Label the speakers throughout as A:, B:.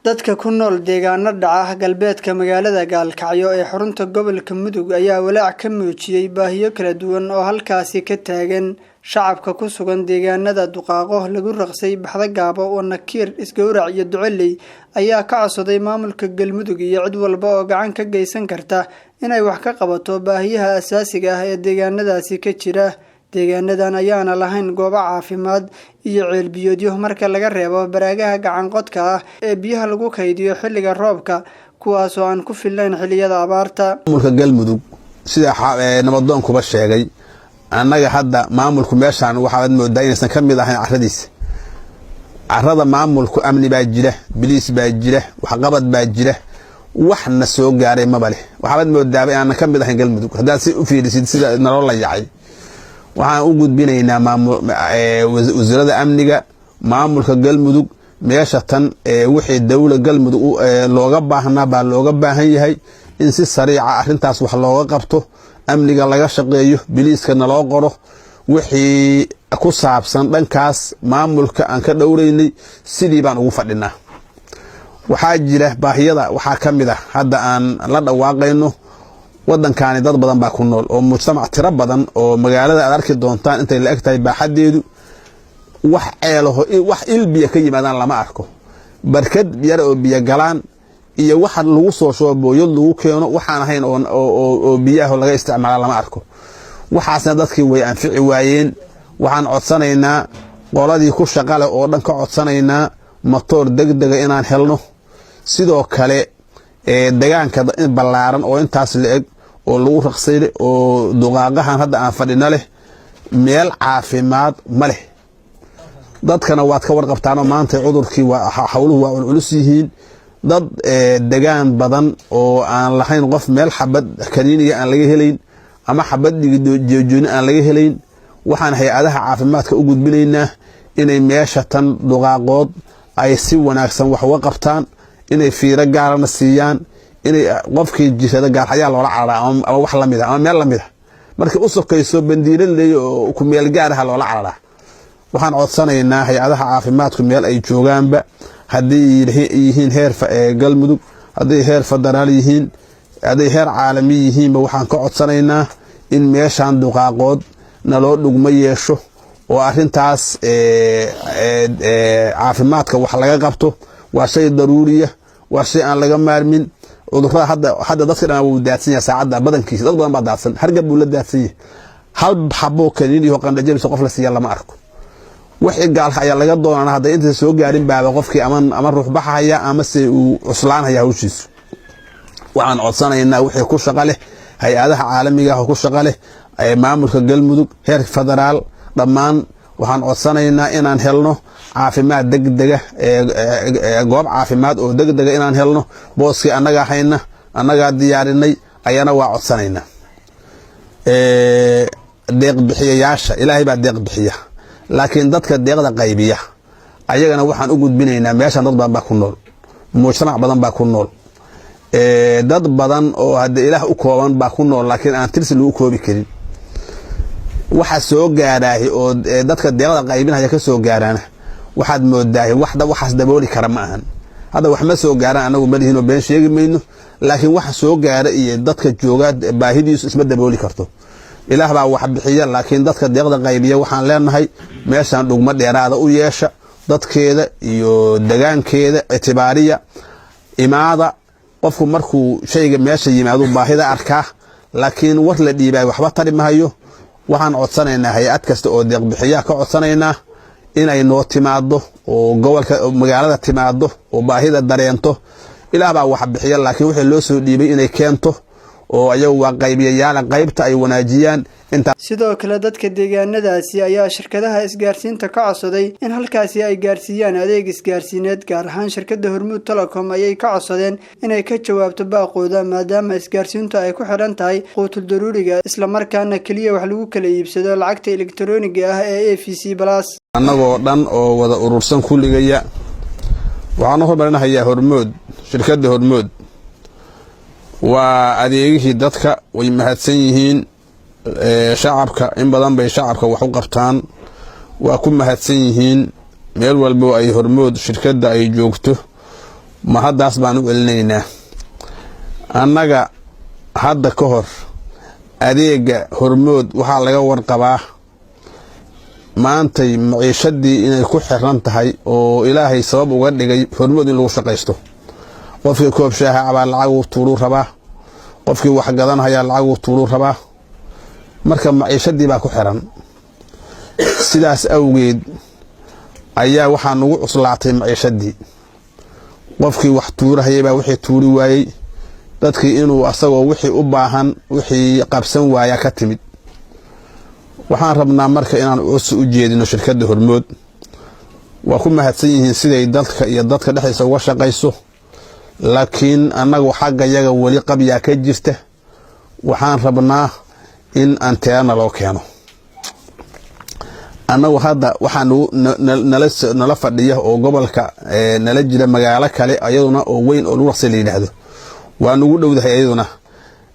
A: dadka ku nool deegaano dhaca galbeedka magaalada Gaalkacyo ee xarunta gobolka Mudug ayaa walaac ka muujiyay baahiyo kala duwan oo halkaasi ka taagan shacabka ku sugan deegaanada duqaaqo lagu raqsay baxda gaabo oo nakiir isgowrac iyo duceley ayaa ka codsaday maamulka Galmudug iyo cid walba oo gacan ka geysan karta inay wax ka qabato baahiyaha asaasiga ah ee deegaanadaasi ka jira. deegaanadan ayaana lahayn goobo caafimaad iyo ceel biyoodyo marka laga reebo baraagaha gacan qodka ah ee biyaha lagu kaydiyo xilliga roobka kuwaas oo aan ku filayn xilliyada abaarta.
B: maamulka Galmudug sida nabadoon kuba sheegay annaga hadda maamulku meeshaan waxaad moodaa inaysan ka mid ahayn carradiisa. carrada maamulku amni baa jira, biliis baa jira, waxqabad baa jira, waxna soo gaaray ma bale. waxaad moodaa inaan ka mid ahayn Galmudug haddaad si u fiirisid sida nolol la yacay. waxaan u gudbinaynaa wasaaradda amniga maamulka Galmudug meesha tan wixii dawladda Galmudug looga baahnaa baa looga baahan yahay in si sariica arintaas wax looga qabto, amniga laga shaqeeyo, biliiskana loo qoro wixii ku saabsan dhankaas maamulka aan ka dhowraynay sidii baan ugu fadhinaa. waxaa jira baahiyada waxaa ka mid ah hadda aan la dhawaaqayno waddankaani dad badan baa ku nool oo mujtamac tiro badan oo magaalada aad arki doontaan intay la eg tahay baaxadeedu wax ceelaho wax ilbiya ka yimaadaan lama arko. barkad yar oo biyo galaan iyo wax lagu soo shooboyo lagu keeno waxaan ahayn oo biyaha laga isticmaalo lama arko. waxaasna dadkii way anfici waayeen. waxaan codsanaynaa qoladii ku shaqale oo dhan ka codsanaynaa matoor degdeg inaan helno. sidoo kale deegaanka ballaaran oo intaas la eg oo lagu raqsay oo duqaaqahan hadda aan fadhina leh meel caafimaad ma leh. dadkana waad ka warqabtaan maanta cudurkii waa hawluhu waa culus yihiin. dad deegaan badan oo aan lahayn qof meel xabad kaniiniga aan laga helayn ama xabad joojin aan laga helayn. waxaan hay'adaha caafimaadka u gudbinaynaa inay meesha tan duqaaqood ay si wanaagsan wax uga qabtaan, inay fiiro gaarana siiyaan, inay qofkii jirada gaar ayaa loola cararaa ama wax la mid ah ama meel la mid ah markii u sokayso bandiiran leeyo oo ku meel gaar ah loola cararaa. waxaan codsanaynaa hay'adaha caafimaadku meel ay joogaanba haddii yihiin heer Galmudug, haddii heer federaal yihiin, haddii heer caalami yihiinba waxaan ka codsanaynaa in meeshaan duqaaqood naloo dhugma yeesho oo arintaas caafimaadka wax laga qabto. waa shay daruuriya, waa shay aan laga maarmin. cudurrada hadda dadka dhan wuu daadsan yahay saacada badankiisa, dad badan baa daadsan, hargab buu la daadsan yahay. hal xabo kaniin iyo qandhajabis qof la siiya lama arko. wixii gaalka ayaa laga doonaa hadda inta soo gaarin baaba qofkii ama ruux baxaya ama se uu cuslaanaya hawshiisu. waxaan codsanaynaa wixii ku shaqo leh hay'adaha caalamiga ah ku shaqo leh maamulka Galmudug heer federaal dhammaan waxaan codsanaynaa inaan helno caafimaad degdeg ah goob caafimaad oo degdeg ah inaan helno. booskii annaga hayna annaga diyaarinay ayana waa codsanaynaa. deeq bixiyayaasha ilaahay baa deeq bixiya, laakiin dadka deeqda qaybiya ayagana waxaan u gudbinaynaa meeshan dad badan baa ku nool, mujtamac badan baa ku nool, dad badan oo hadda ilaah u kooban baa ku nool laakiin aan tirsi lagu koobi karin. waxa soo gaaraahay oo dadka deeqda qaybinaya ka soo gaarana waxaad moodaa waxaas dabooli kara ma ahan. hadda wax ma soo gaaraan anagu ma lihiin oo been sheegi mayno, laakiin waxa soo gaara iyo dadka jooga baahidiisu isma dabooli karto. ilaah baa wax bixiya, laakiin dadka deeqda qaybiya waxaan leenahay meeshaan dhugma dheeraada u yeesha dadkeeda iyo deegaankeeda ictibaariya imaada. qofku markuu shayga meesha yimaado baahida arkaa, laakiin war la dhiibay waxba tari maayo. waxaan codsanaynaa hay'ad kasta oo deeq bixiya ka codsanaynaa inay noo timaado oo gobolka magaalada timaado oo baahida dareento. ilaah baa wax bixiya, laakiin wixii loo soo dhiibay inay keento oo ayagu waa qaybiyayaal qaybta ay wanaajiyaan.
A: sidoo kale dadka deegaanadaasi ayaa shirkadaha isgaarsiinta ka codsaday in halkaasi ay gaarsiiyaan adeeg isgaarsiineed, gaar ahaan shirkadda Hormuud Telecom ayay ka codsadeen inay ka jawaabto baaqooda maadaama isgaarsiintu ay ku xiran tahay quutul daruuriga isla markaana kaliya wax lagu kala iibsado lacagta elektarooniga ah ee EVC+.
B: annagoo dhan oo wada urursan kulligaya waxaan hormarinayaa Hormuud, shirkadda Hormuud waa adeegihii dadka way mahadsan yihiin. shacabka in badan bay shacabka wax u qabtaan, waa ku mahadsan yihiin. meel walbo ay Hormuud shirkadda ay joogto ma haddaas baan u celinaynaa. annaga hadda ka hor adeega Hormuud waxaa laga warqabaa maantay maciishadii inay ku xiran tahay oo Ilaahay sabab uga dhigay Hormuud in lagu shaqaysto. qofkii koob shaaha abaa lacag uu tuuru rabaa, qofkii wax gadanaya lacag uu tuuru rabaa, marka maciishadii baa ku xiran. sidaas awgeed ayaa waxaa nagu cuslaatay maciishadii. qofkii wax tuurahayay baa wixii tuuri waayay, dadkii inuu asagoo wixii u baahan wixii qabsan waaya ka timid. waxaan rabnaa marka inaan cusub u jeedino shirkadda Hormuud. waa ku mahadsan yihiin siday dalka iyo dadka dhexdiisa uga shaqayso, laakiin annagu xagga yaga wali qabyaa ka jirta. waxaan rabnaa in anteena loo keeno. annagu hadda waxaan nala fadhiya oo gobolka nala jira magaalo kale ayaduna oo weyn oo Luuqsi la yiraahdo. waa nagu dhowdahay ayaduna.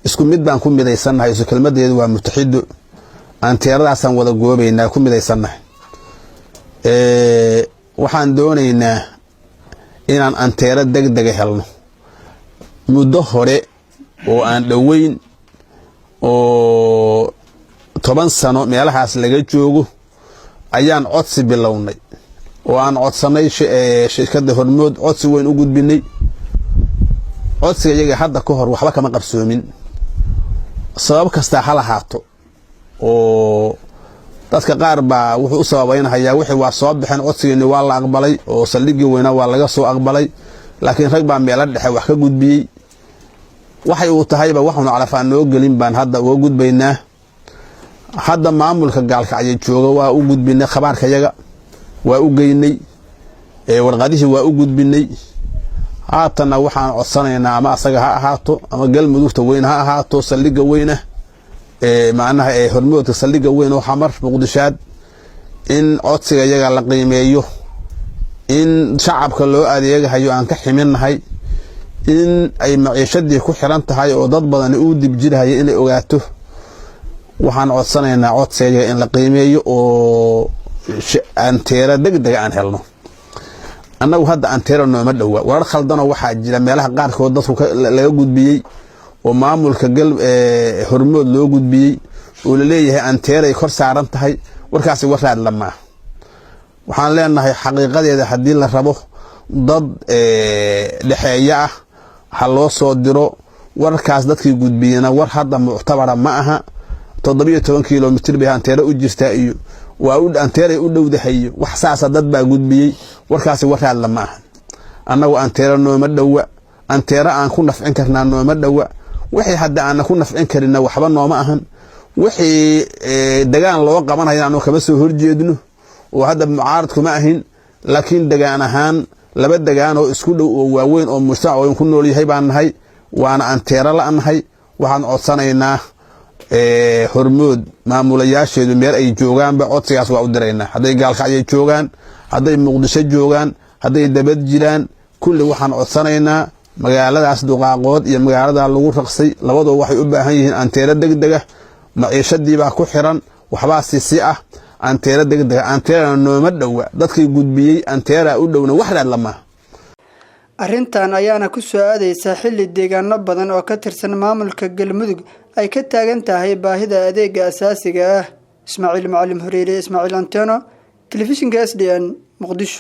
B: isku mid baan ku midaysanahay, isu kelmadeedu waa Mutaxido. anteeradaasaan wada goobaynaa ku midaysanahay. waxaan doonaynaa inaan anteera degdeg helno. muddo hore oo aan dhoweyn oo 10 sano meelahaas laga joogo ayaan codsi bilownay oo aan codsanay shirkadda Hormuud codsi weyn u gudbinay. codsiga iyaga hadda ka hor waxba kama qabsoomin, sabab kasta ha lahaato. oo dadka qaar baa wuxuu u sababaynayaa wixii waa soo baxeen codsigeeni waa la aqbalay oo saldhigii weyna waa laga soo aqbalay, laakiin rag baa meelo dhexe wax ka gudbiyay. waxay uu tahayba waxaanu calafaan noo gelin baan hadda uga gudbaynaa. hadda maamulka Gaalkacyo jooga waa u gudbinay khabaarka yaga, waa u geynay warqadihii waa u gudbinay. haatana waxaan codsanaynaa ama asaga ha ahaato ama galmudugta weyn ha ahaato saldhiga weyna macnaha Hormuudka saldhiga weyn oo xamar Muqdishaad in codsiga yaga la qiimeeyo, in shacabka loo adeegayo aan ka ximinahay, in ay maciishadii ku xiran tahay oo dad badan uu dib jirahay inay ogaato. waxaan codsanaynaa codsiga in la qiimeeyo oo anteera degdeg aan helno. annagu hadda anteera nooma dhowa. warar khaldan oo waxaa jira meelaha qaarkood dadku laga gudbiyay oo maamulka Hormuud loo gudbiyay oo la leeyahay anteeray kor saaran tahay. warkaasi waraad lama. waxaan leenahay xaqiiqadeeda haddii la rabo dad dhaxeeya ah ha loo soo diro. warkaas dadkii gudbiyana war hadda muctabara ma aha. 17 kilomitir bay anteera u jirtaa iyo waa u anteeray u dhowdahay. wax saasa dad baa gudbiyay. warkaasi waraad lama aha. annagu anteera nooma dhowa. anteera aan ku nafcin karnaa nooma dhowa. wixii hadda aan ku nafcin karina waxba nooma ahan. wixii degaan loo qabanaya aanu kama soo horjeedno oo hadda mucaarad kuma ahin, laakiin degaan ahaan laba degaan oo isku dhow oo waaweyn oo mujtamac oo ku nool yahay baan nahay, waana anteera la nahay. waxaan codsanaynaa Hormuud maamulayaasheedu meel ay joogaan ba codsigaas waa u diraynaa. hadday Gaalkacyo joogaan, hadday Muqdisho joogaan, hadday dabad jiraan, kulli waxaan codsanaynaa magaaladaas Duqaaqood iyo magaalada lagu raqsay labadoo waxay u baahan yihiin anteera degdeg ah. maciishadii baa ku xiran, waxbaa si ah. anteera degdeg anteera nooma dhowa. dadkii gudbiyay anteera u dhowna wax raad lama.
A: arrintan ayaana ku soo aadaysa xilli deegaano badan oo ka tirsan maamulka Galmudug ay ka taagan tahay baahida adeega asaasiga ah. Ismaaciil Macallim Huriire, Ismaaciil Anteeno, telefishinka SDN, Muqdisho.